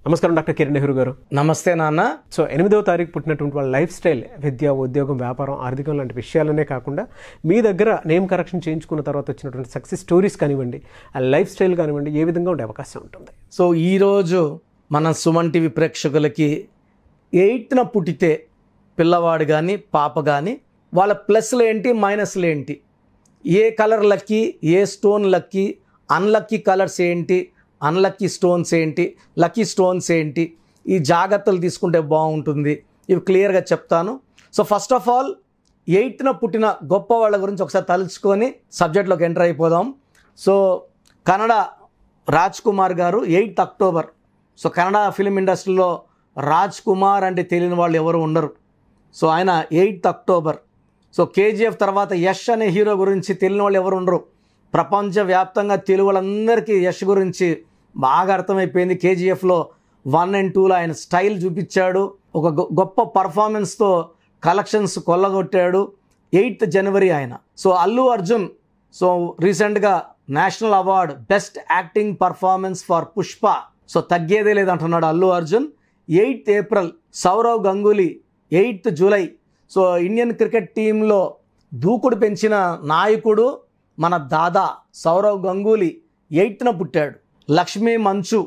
నమస్కారం డాక్టర్ కిరణ్ నెహ్రూ గారు. నమస్తే నాన్న. సో 8వ తారీఖు పుట్టినటువంటి వాళ్ళ లైఫ్ స్టైల్, విద్య, ఉద్యోగం, వ్యాపారం, ఆర్థికం లాంటి విషయాలనే కాకుండా మీ దగ్గర నేమ్ కరెక్షన్ చేయించుకున్న తర్వాత వచ్చినటువంటి సక్సెస్ స్టోరీస్ కానివ్వండి, ఆ లైఫ్ స్టైల్ కానివ్వండి, ఏ విధంగా ఉండే అవకాశం ఉంటుంది? సో ఈరోజు మన సుమన్ టీవీ ప్రేక్షకులకి 8న పుట్టితే పిల్లవాడు కానీ పాప కానీ వాళ్ళ ప్లస్లు ఏంటి, మైనస్లు ఏంటి, ఏ కలర్ లక్కీ, ఏ స్టోన్ లక్కీ, అన్లక్కీ కలర్స్ ఏంటి, అన్లక్కీ స్టోన్స్ ఏంటి, లక్కీ స్టోన్స్ ఏంటి, ఈ జాగ్రత్తలు తీసుకుంటే బాగుంటుంది, ఇవి క్లియర్గా చెప్తాను. సో ఫస్ట్ ఆఫ్ ఆల్ 8న పుట్టిన గొప్ప వాళ్ళ గురించి ఒకసారి తలుచుకొని సబ్జెక్ట్లోకి ఎంటర్ అయిపోదాం. సో కన్నడ రాజ్ కుమార్ గారు 8th October. So Kannada film ఇండస్ట్రీలో రాజ్ కుమార్ అంటే తెలియని వాళ్ళు ఎవరు ఉండరు. సో ఆయన 8th అక్టోబర్. సో కేజీఎఫ్ తర్వాత యష్ అనే హీరో గురించి తెలియని వాళ్ళు ఎవరు ఉండరు. ప్రపంచవ్యాప్తంగా తెలుగు వాళ్ళందరికీ యష్ గురించి బాగా అర్థమైపోయింది. కేజీఎఫ్లో 1 and 2లో ఆయన స్టైల్ చూపించాడు, ఒక గొప్ప పర్ఫార్మెన్స్తో కలెక్షన్స్ కొల్లగొట్టాడు. 8th జనవరి ఆయన. సో అల్లు అర్జున్ సో రీసెంట్గా national award best acting performance for Pushpa. So తగ్గేదే లేదంటున్నాడు Allu Arjun. 8th April Sourav Ganguly. 8th July. So Indian cricket టీంలో దూకుడు పెంచిన నాయకుడు మన దాదా సౌరవ్ గంగూలీ 8న పుట్టాడు. లక్ష్మీ మంచు.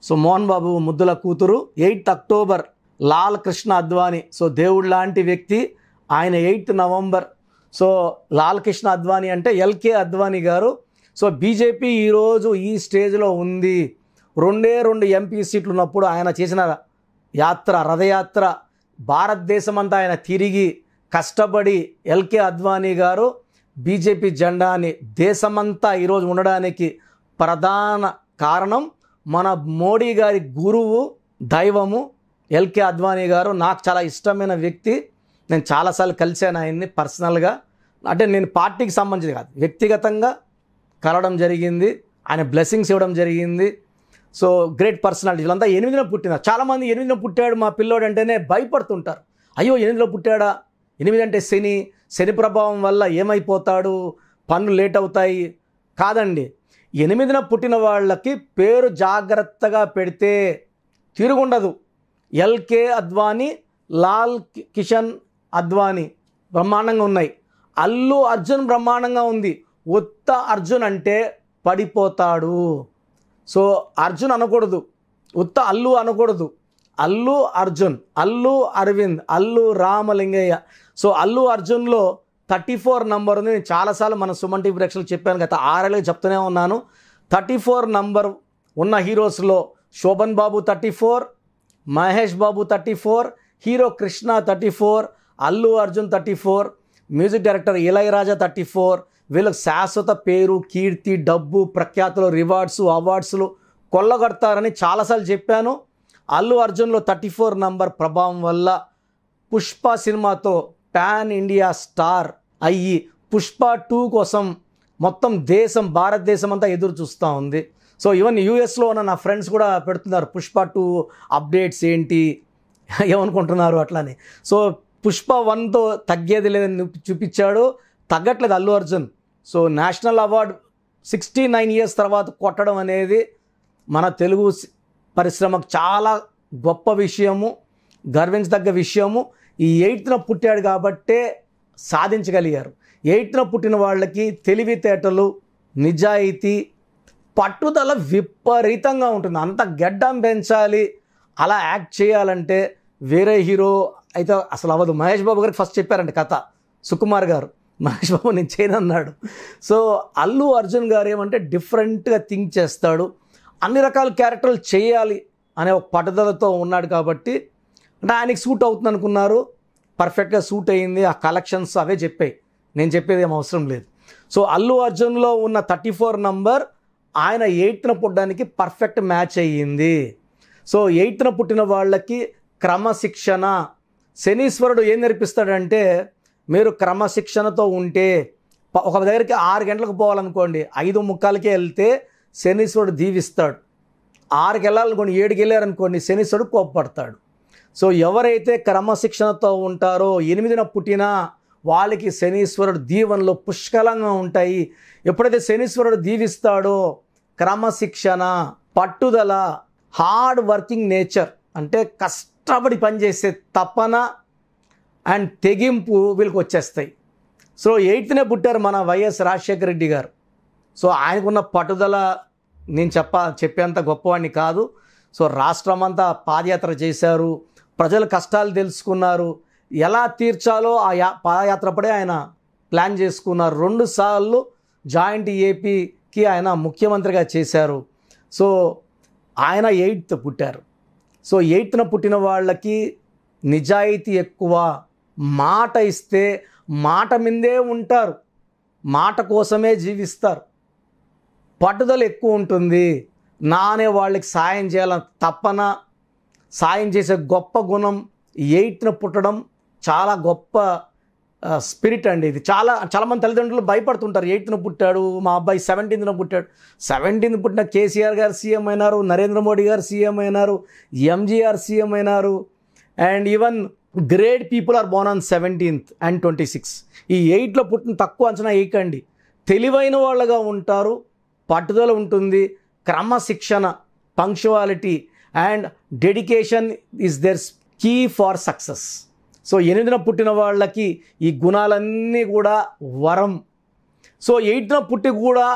సో మోహన్ బాబు ముద్దుల కూతురు. 8th October. Lal Krishna Advani. So దేవుడు లాంటి వ్యక్తి ఆయన. 8th November. So Lal Krishna Advani అంటే ఎల్కే అద్వానీ గారు. సో బీజేపీ ఈరోజు ఈ స్టేజ్లో ఉంది. 2 ఎంపీ సీట్లు ఉన్నప్పుడు ఆయన చేసిన యాత్ర, రథయాత్ర, భారతదేశం అంతా ఆయన తిరిగి కష్టపడి ఎల్కే అద్వానీ గారు బీజేపీ జెండాని దేశమంతా ఈరోజు ఉండడానికి ప్రధాన కారణం మన మోడీ గారి గురువు, దైవము ఎల్కే అద్వానీ గారు. నాకు చాలా ఇష్టమైన వ్యక్తి. నేను చాలాసార్లు కలిశాను ఆయన్ని పర్సనల్గా. అంటే నేను పార్టీకి సంబంధించి కాదు, వ్యక్తిగతంగా కలవడం జరిగింది, ఆయన బ్లెస్సింగ్స్ ఇవ్వడం జరిగింది. So great personality. వీళ్ళంతా 8న పుట్టినారు. చాలామంది 8న పుట్టాడు మా పిల్లోడు అంటేనే భయపడుతుంటారు. అయ్యో 8లో పుట్టాడా, 8 అంటే శని ప్రభావం వల్ల ఏమైపోతాడు, పనులు లేట్ అవుతాయి. కాదండి, 8న పుట్టిన వాళ్ళకి పేరు జాగ్రత్తగా పెడితే తిరుగుండదు. ఎల్కే అద్వానీ, లాల్ కిషన్ అద్వానీ బ్రహ్మాండంగా ఉన్నాయి. అల్లు అర్జున్ బ్రహ్మాండంగా ఉంది. ఉత్త అర్జున్ అంటే పడిపోతాడు. సో అర్జున్ అనకూడదు, ఉత్త అల్లు అనకూడదు. అల్లు అర్జున్, అల్లు అరవింద్, అల్లు రామలింగయ్య. సో అల్లు అర్జున్లో 34 నంబర్ ఉంది. నేను చాలాసార్లు మన సుమన్ టీవీ ప్రేక్షకులు చెప్పాను, గత 6 ఏళ్ళకి చెప్తూనే ఉన్నాను. 34 నంబర్ ఉన్న హీరోస్లో శోభన్ బాబు 34, Mahesh Babu 34, hero Krishna 34, Allu Arjun 34, music director Ilaiyaraaja 34. వీళ్ళకి శాశ్వత పేరు, కీర్తి, డబ్బు, ప్రఖ్యాతులు, రివార్డ్స్, అవార్డ్స్లు కొల్లగొడతారని చాలాసార్లు చెప్పాను. అల్లు అర్జున్లో 34 నంబర్ ప్రభావం వల్ల పుష్ప సినిమాతో పాన్ ఇండియా స్టార్ అయ్యి పుష్ప 2 కోసం మొత్తం దేశం, భారతదేశం అంతా ఎదురు చూస్తూ ఉంది. సో ఈవెన్ యూఎస్లో ఉన్న నా ఫ్రెండ్స్ కూడా పెడుతున్నారు పుష్ప 2 అప్డేట్స్ ఏంటి, ఏమనుకుంటున్నారు అట్లానే. సో పుష్ప 1తో తగ్గేది లేదని చూపించాడు. తగ్గట్లేదు Allu Arjun. So national award 69 years తర్వాత కొట్టడం అనేది మన తెలుగు పరిశ్రమకు చాలా గొప్ప విషయము, గర్వించదగ్గ విషయము. ఈ 8న పుట్టాడు కాబట్టే సాధించగలిగారు. 8న పుట్టిన వాళ్ళకి తెలివితేటలు, నిజాయితీ, పట్టుదల విపరీతంగా ఉంటుంది. అంత గెడ్డం పెంచాలి, అలా యాక్ట్ చేయాలంటే వేరే హీరో అయితే అసలు అవ్వదు. మహేష్ బాబు గారికి ఫస్ట్ చెప్పారంటే కథ, సుకుమార్ గారు, మహేష్ బాబు నేను చేయనన్నాడు. సో అల్లు అర్జున్ గారు ఏమంటే డిఫరెంట్గా థింక్ చేస్తాడు. అన్ని రకాల క్యారెక్టర్లు చేయాలి అనే ఒక పట్టుదలతో ఉన్నాడు కాబట్టి అంటే ఆయనకి సూట్ అవుతుంది అనుకున్నారు. పర్ఫెక్ట్గా సూట్ అయ్యింది. ఆ కలెక్షన్స్ అవే చెప్పాయి, నేను చెప్పేది ఏం అవసరం లేదు. సో అల్లు అర్జున్లో ఉన్న 34 నంబర్ ఆయన 8న పుట్టడానికి పర్ఫెక్ట్ మ్యాచ్ అయ్యింది. సో 8న పుట్టిన వాళ్ళకి క్రమశిక్షణ. శనీశ్వరుడు ఏం నేర్పిస్తాడంటే, మీరు క్రమశిక్షణతో ఉంటే ఒక దగ్గరికి 6 గంటలకు పోవాలనుకోండి, 5:45కే వెళ్తే శనీశ్వరుడు దీవిస్తాడు. 6కి వెళ్ళాలనుకోండి, 7కి వెళ్ళారనుకోండి శనీశ్వరుడు కోప్పడతాడు. సో ఎవరైతే క్రమశిక్షణతో ఉంటారో 8న పుట్టినా వాళ్ళకి శనీశ్వరుడు దీవెనలు పుష్కలంగా ఉంటాయి. ఎప్పుడైతే శనీశ్వరుడు దీవిస్తాడో క్రమశిక్షణ, పట్టుదల, హార్డ్ వర్కింగ్ నేచర్, అంటే కష్టపడి పనిచేసే తపన అండ్ తెగింపు వీళ్ళకి వచ్చేస్తాయి. సో 8నే పుట్టారు మన వైఎస్ రాజశేఖర రెడ్డి గారు. సో ఆయనకున్న పట్టుదల నేను చెప్పేంత గొప్పవాడిని కాదు. సో రాష్ట్రమంతా పాదయాత్ర చేశారు, ప్రజల కష్టాలు తెలుసుకున్నారు, ఎలా తీర్చాలో ఆ పాదయాత్ర పడే ఆయన ప్లాన్ చేసుకున్నారు. 2 సార్లు జాయింట్ ఏపీకి ఆయన ముఖ్యమంత్రిగా చేశారు. సో ఆయన 8th పుట్టారు. సో 8న పుట్టిన వాళ్ళకి నిజాయితీ ఎక్కువ, మాట ఇస్తే మాట మీదే ఉంటారు, మాట కోసమే జీవిస్తారు, పట్టుదల ఎక్కువ ఉంటుంది. అనే వాళ్ళకి సాయం చేయాలని తపన, సాయం చేసే గొప్ప గుణం 8న పుట్టడం చాలా గొప్ప స్పిరిట్ అండి. ఇది చాలామంది తల్లిదండ్రులు భయపడుతుంటారు. 8న పుట్టాడు మా అబ్బాయి, 17న పుట్టాడు. 17th పుట్టిన కేసీఆర్ గారు సీఎం అయినారు, నరేంద్ర మోడీ గారు సీఎం అయినారు, ఎంజీఆర్ సీఎం అయినారు, and even great people are born on 17th and 26. ఈ 8లో పుట్టిన తక్కువ అంచనా వేయకండి. తెలివైన వాళ్ళగా ఉంటారు, పట్టుదల ఉంటుంది, క్రమశిక్షణ, punctuality and dedication is there key for success. So 8న పుట్టిన వాళ్ళకి ఈ గుణాలన్నీ కూడా వరం. సో 8న పుట్టి కూడా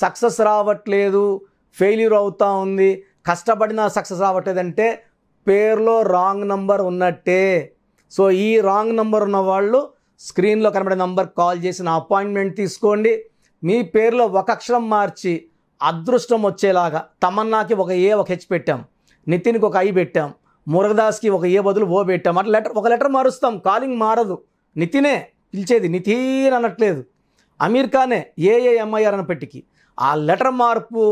సక్సెస్ రావట్లేదు, ఫెయిల్యూర్ అవుతూ ఉంది, కష్టపడినా సక్సెస్ రావట్లేదంటే పేరులో రాంగ్ నంబర్ ఉన్నట్టే. సో ఈ రాంగ్ నంబర్ ఉన్న వాళ్ళు స్క్రీన్లో కనబడే నంబర్ కాల్ చేసి నా అపాయింట్మెంట్ తీసుకోండి. మీ పేరులో ఒక అక్షరం మార్చి అదృష్టం వచ్చేలాగా, తమన్నాకి ఒక ఏ ఒక హెచ్ పెట్టాం, నితిన్కి ఒక ఐ పెట్టాం, మురగదాస్కి ఒక ఏ బదులు ఓ పెట్టాం. అట్లా ఒక లెటర్ మారుస్తాం, కాలింగ్ మారదు. నితినే పిలిచేది, నితిన్ అనట్లేదు. అమీర్ ఖానే ఏఏఎంఐఆర్ అని పెట్టికి ఆ లెటర్ మార్పు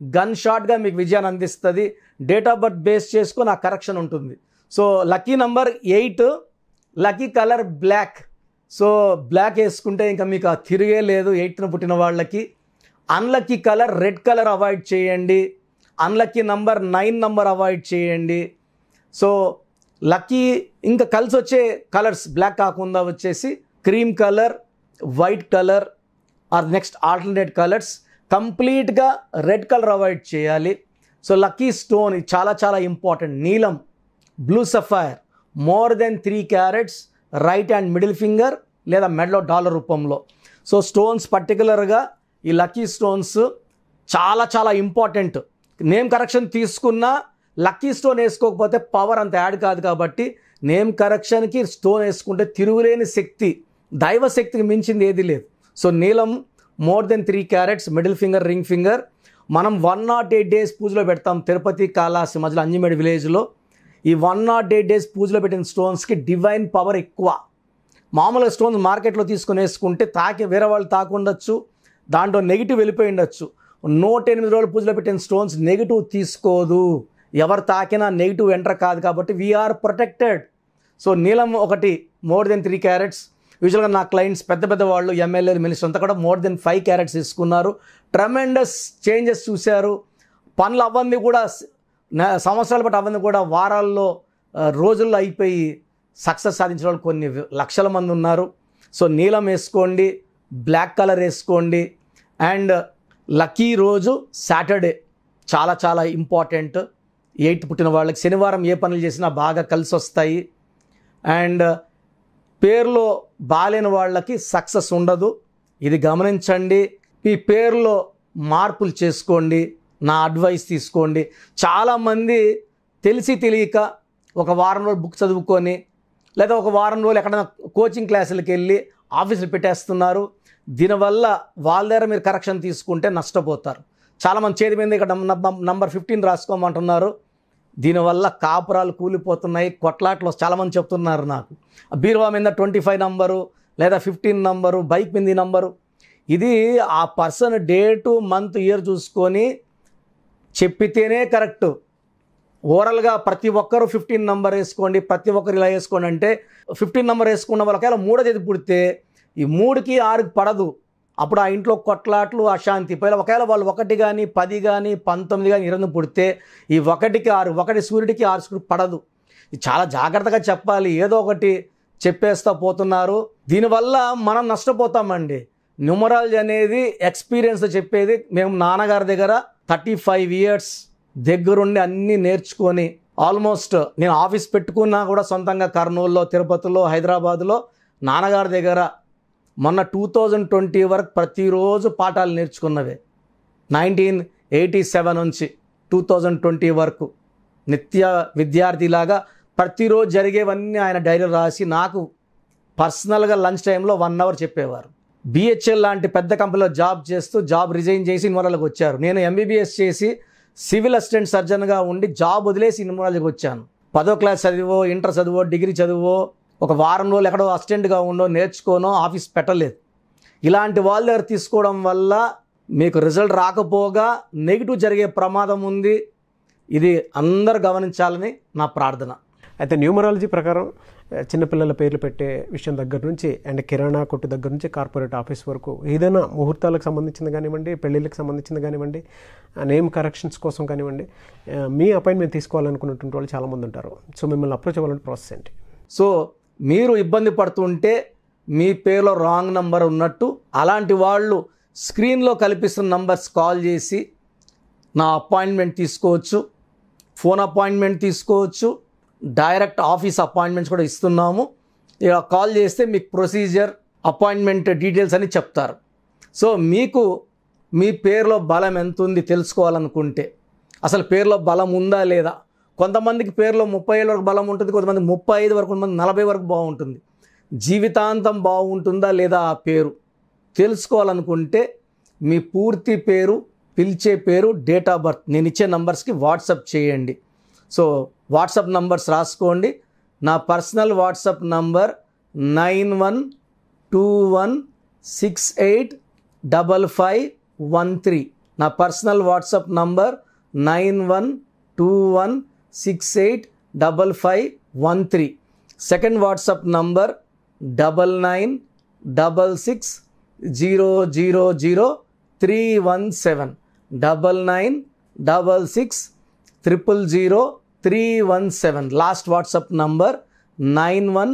గన్ షాట్గా మీకు విజయాన్ని అందిస్తుంది. డేట్ ఆఫ్ బర్త్ బేస్ చేసుకొని ఆ కరెక్షన్ ఉంటుంది. So lucky number 8, lucky colour black. So black వేసుకుంటే ఇంకా మీకు ఆ తిరిగే లేదు 8న పుట్టిన వాళ్ళకి. Unlucky colour red colour avoid చేయండి. అన్లక్కీ నంబర్ 9 నంబర్ అవాయిడ్ చేయండి. సో లక్కీ ఇంకా కలిసి వచ్చే కలర్స్ బ్లాక్ కాకుండా వచ్చేసి cream colour, white colour or next alternate colours. కంప్లీట్గా రెడ్ కలర్ అవాయిడ్ చేయాలి. సో లక్కీ స్టోన్ చాలా చాలా ఇంపార్టెంట్. నీలం, blue sapphire, more than 3 carats, right and middle finger లేదా మెడలో డాలర్ రూపంలో. సో స్టోన్స్ పర్టికులర్గా ఈ లక్కీ స్టోన్స్ చాలా చాలా ఇంపార్టెంట్. నేమ్ కరెక్షన్ తీసుకున్నా లక్కీ స్టోన్ వేసుకోకపోతే పవర్ అంత యాడ్ కాదు. కాబట్టి నేమ్ కరెక్షన్కి స్టోన్ వేసుకుంటే తిరుగులేని శక్తి, దైవ శక్తికి మించింది ఏది లేదు. సో నీలం more than 3 carats, middle finger, ring finger. మనం 108 days పూజలో పెడతాం తిరుపతి కాళహస్తి మధ్యలో అంజిమేడి విలేజ్లో. ఈ 108 days పూజలో పెట్టిన స్టోన్స్కి డివైన్ పవర్ ఎక్కువ. మామూలుగా స్టోన్స్ మార్కెట్లో తీసుకొని వేసుకుంటే వేరే వాళ్ళు తాకుండొచ్చు, దాంట్లో నెగిటివ్ వెళ్ళిపోయి ఉండొచ్చు. 108 రోజులు పూజలో పెట్టిన స్టోన్స్ నెగిటివ్ తీసుకోదు, ఎవరు తాకినా నెగిటివ్ ఎంటర్ కాదు. కాబట్టి వీఆర్ ప్రొటెక్టెడ్. సో నీలం ఒకటి మోర్ దెన్ 3 carats. యూజువల్గా నా క్లయింట్స్ పెద్ద పెద్ద వాళ్ళు, ఎమ్మెల్యేలు, మినిస్టర్ అంతా కూడా మోర్ దెన్ 5 carats తీసుకున్నారు. ట్రెమెండస్ చేంజెస్ చూశారు. పనులు అవ్వంది కూడా సంవత్సరాలు బట్టి అవ్వంది కూడా వారాల్లో, రోజుల్లో అయిపోయి సక్సెస్ సాధించిన వాళ్ళు కొన్ని లక్షల మంది ఉన్నారు. సో నీలం వేసుకోండి, బ్లాక్ కలర్ వేసుకోండి. అండ్ లక్కీ రోజు సాటర్డే చాలా చాలా ఇంపార్టెంట్. 8 పుట్టిన వాళ్ళకి శనివారం ఏ పనులు చేసినా బాగా కలిసి వస్తాయి. అండ్ పేరులో బాలేని వాళ్ళకి సక్సెస్ ఉండదు, ఇది గమనించండి. ఈ పేరులో మార్పులు చేసుకోండి, నా అడ్వైస్ తీసుకోండి. చాలామంది తెలిసి తెలియక ఒక వారం రోజులు బుక్ చదువుకొని లేదా ఒక వారం రోజులు ఎక్కడైనా కోచింగ్ క్లాసులకు వెళ్ళి ఆఫీసులు పెట్టేస్తున్నారు. దీనివల్ల వాళ్ళ దగ్గర మీరు కరెక్షన్ తీసుకుంటే నష్టపోతారు. చాలామంది చేతి మీద ఇక్కడ నంబర్ 15 రాసుకోమంటున్నారు. దీనివల్ల కాపురాలు కూలిపోతున్నాయి, కొట్లాట్లు చాలామంది చెప్తున్నారు నాకు. బీరువా మీద 25 నంబరు లేదా 15 నంబరు, బైక్ మీద ఈ నంబరు. ఇది ఆ పర్సన్ డేటు, మంత్, ఇయర్ చూసుకొని చెప్పితేనే కరెక్టు. ఓవరాల్గా ప్రతి ఒక్కరు 15 నంబర్ వేసుకోండి, ప్రతి ఒక్కరు ఇలా వేసుకోండి అంటే 15 నంబర్ వేసుకున్న వాళ్ళు ఒకవేళ 3వ తేదీ పుడితే ఈ 3కి 6కి పడదు. అప్పుడు ఆ ఇంట్లో కొట్లాట్లు, అశాంతి. ఒకవేళ వాళ్ళు 1 కానీ 10 కానీ 19 కానీ 20 పుడితే ఈ 1కి 6, 1 సూర్యుడికి 6 సూర్యుడికి పడదు. ఇది చాలా జాగ్రత్తగా చెప్పాలి. ఏదో ఒకటి చెప్పేస్తా పోతున్నారు, దీనివల్ల మనం నష్టపోతామండి. న్యూమరాలజీ అనేది ఎక్స్పీరియన్స్ చెప్పేది. మేము నాన్నగారి దగ్గర 35 years దగ్గరుండి అన్నీ నేర్చుకొని ఆల్మోస్ట్ నేను ఆఫీస్ పెట్టుకున్నా కూడా సొంతంగా కర్నూలులో, తిరుపతిలో, హైదరాబాదులో నాన్నగారి దగ్గర మొన్న 2020 వరకు ప్రతిరోజు పాఠాలు నేర్చుకున్నవే. 1987 నుంచి 2020 వరకు నిత్య విద్యార్థిలాగా ప్రతిరోజు జరిగేవన్నీ ఆయన డైరీ రాసి నాకు పర్సనల్గా లంచ్ టైంలో 1 అవర్ చెప్పేవారు. BHL లాంటి పెద్ద కంపెనీలో జాబ్ చేస్తూ జాబ్ రిజైన్ చేసి ఇన్వాల్వ్కి వచ్చారు. నేను MBBS చేసి సివిల్ అసిస్టెంట్ సర్జన్గా ఉండి జాబ్ వదిలేసి ఇన్వాల్వ్కి వచ్చాను. 10వ క్లాస్ చదివో, ఇంటర్ చదివో, డిగ్రీ చదివో, ఒక వారం రోజులు ఎక్కడో అసిస్టెంట్గా ఉండో నేర్చుకోనో ఆఫీస్ పెట్టలేదు. ఇలాంటి వాళ్ళ దగ్గర తీసుకోవడం వల్ల మీకు రిజల్ట్ రాకపోగా నెగిటివ్ జరిగే ప్రమాదం ఉంది. ఇది అందరు గమనించాలని నా ప్రార్థన. అయితే న్యూమరాలజీ ప్రకారం చిన్నపిల్లల పేర్లు పెట్టే విషయం దగ్గర నుంచి అండ్ కిరాణా కొట్టు దగ్గర నుంచి కార్పొరేట్ ఆఫీస్ వరకు ఏదైనా ముహూర్తాలకు సంబంధించింది కానివ్వండి, పెళ్ళిళ్ళకి సంబంధించింది కానివ్వండి, నేమ్ కరెక్షన్స్ కోసం కానివ్వండి, మీ అపాయింట్మెంట్ తీసుకోవాలనుకున్నటువంటి వాళ్ళు చాలామంది ఉంటారు. సో మిమ్మల్ని అప్రోచ్ అవ్వాలంటే ప్రాసెస్ ఏంటి? సో మీరు ఇబ్బంది పడుతుంటే మీ పేరులో రాంగ్ నంబర్ ఉన్నట్టు అలాంటి వాళ్ళు స్క్రీన్లో కల్పిస్తున్న నంబర్స్ కాల్ చేసి నా అపాయింట్మెంట్ తీసుకోవచ్చు. ఫోన్ అపాయింట్మెంట్ తీసుకోవచ్చు, డైరెక్ట్ ఆఫీస్ అపాయింట్మెంట్స్ కూడా ఇస్తున్నాము. ఇక కాల్ చేస్తే మీకు ప్రొసీజర్, అపాయింట్మెంట్ డీటెయిల్స్ అని చెప్తారు. సో మీకు మీ పేరులో బలం ఎంత ఉంది తెలుసుకోవాలనుకుంటే, అసలు పేరులో బలం ఉందా లేదా, కొంతమందికి పేరులో 30 ఏళ్ళ వరకు బలం ఉంటుంది, కొంతమంది 35 వరకు, కొంతమంది 40 వరకు బాగుంటుంది. జీవితాంతం బాగుంటుందా లేదా ఆ పేరు తెలుసుకోవాలనుకుంటే మీ పూర్తి పేరు, పిలిచే పేరు, డేట్ ఆఫ్ బర్త్ నేను ఇచ్చే నంబర్స్కి వాట్సాప్ చేయండి. సో వాట్సాప్ నంబర్స్ రాసుకోండి. నా పర్సనల్ వాట్సాప్ నంబర్ 9121685513. నా personal WhatsApp number 9121685513. Second WhatsApp number 9966000317 9966000317. Last WhatsApp number 9133789199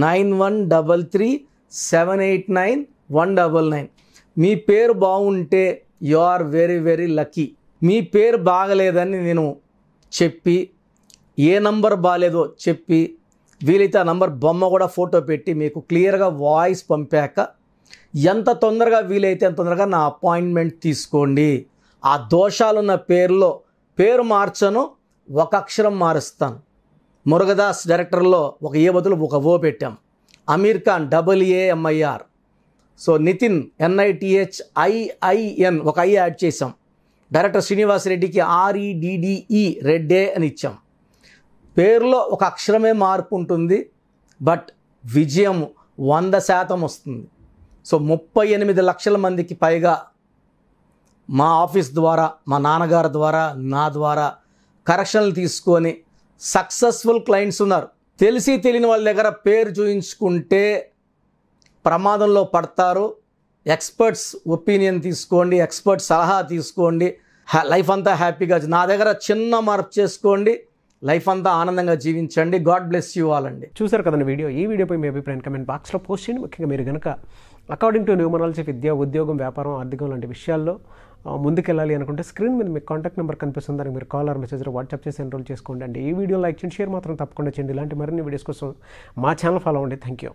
9133789199. మీ పేరు బాగుంటే you are very very lucky. మీ పేరు బాగలేదని నేను చెప్పి, ఏ నంబర్ బాగాలేదో చెప్పి, వీలైతే ఆ నంబర్ బొమ్మ కూడా ఫోటో పెట్టి మీకు క్లియర్గా వాయిస్ పంపాక ఎంత తొందరగా వీలైతే అంత తొందరగా నా అపాయింట్మెంట్ తీసుకోండి. ఆ దోషాలున్న పేరులో పేరు మార్చను, ఒక అక్షరం మారుస్తాను. మురుగదాస్ డైరెక్టర్లో ఒక ఏ బదులు ఒక ఓ పెట్టాం. Aamir Khan AAMIR. So Nithiin NITHIIN ఒక ఐ యాడ్ చేసాం. డైరెక్టర్ శ్రీనివాస్ రెడ్డికి REDDE రెడ్డే అని ఇచ్చాం. పేరులో ఒక అక్షరమే మార్పు ఉంటుంది, బట్ విజయం 100% వస్తుంది. సో 38 లక్షల మందికి పైగా మా ఆఫీస్ ద్వారా, మా నాన్నగారి ద్వారా, నా ద్వారా కరెక్షన్లు తీసుకొని సక్సెస్ఫుల్ క్లయింట్స్ ఉన్నారు. తెలిసి తెలియని వాళ్ళ దగ్గర పేరు చూయించుకుంటే ప్రమాదంలో పడతారు. ఎక్స్పర్ట్స్ ఒపీనియన్ తీసుకోండి, ఎక్స్పర్ట్ సలహా తీసుకోండి. లైఫ్ అంతా హ్యాపీగా, నా దగ్గర చిన్న మార్పు చేసుకోండి, లైఫ్ అంతా ఆనందంగా జీవించండి. గాడ్ బ్లెస్ యూ ఆల్ అండి. చూసారు కదండి వీడియో. ఈ వీడియోపై మీ అభిప్రాయం కమెంట్ బాక్స్లో పోస్ట్ చేయండి. ముఖ్యంగా మీరు కనుక అకార్డింగ్ టు న్యూమరాలజీ విద్య, ఉద్యోగం, వ్యాపారం, ఆర్థికం లాంటి విషయాల్లో ముందుకెళ్ళాలి అనుకుంటే స్క్రీన్ మీద మీకు కాంటాక్ట్ నెంబర్ కనిపిస్తుంది. దానికి మీరు కాల్ ఆర్ మెసేజ్ వాట్సాప్ చేసి ఎన్రోల్ చేసుకోండి అండి. ఈ వీడియో లైక్ చేయండి, షేర్ మాత్రం తప్పకుండా చేయండి. ఇలాంటి మరిన్ని వీడియోస్ కోసం మా ఛానల్ ఫాలో అవ్వండి. Thank you.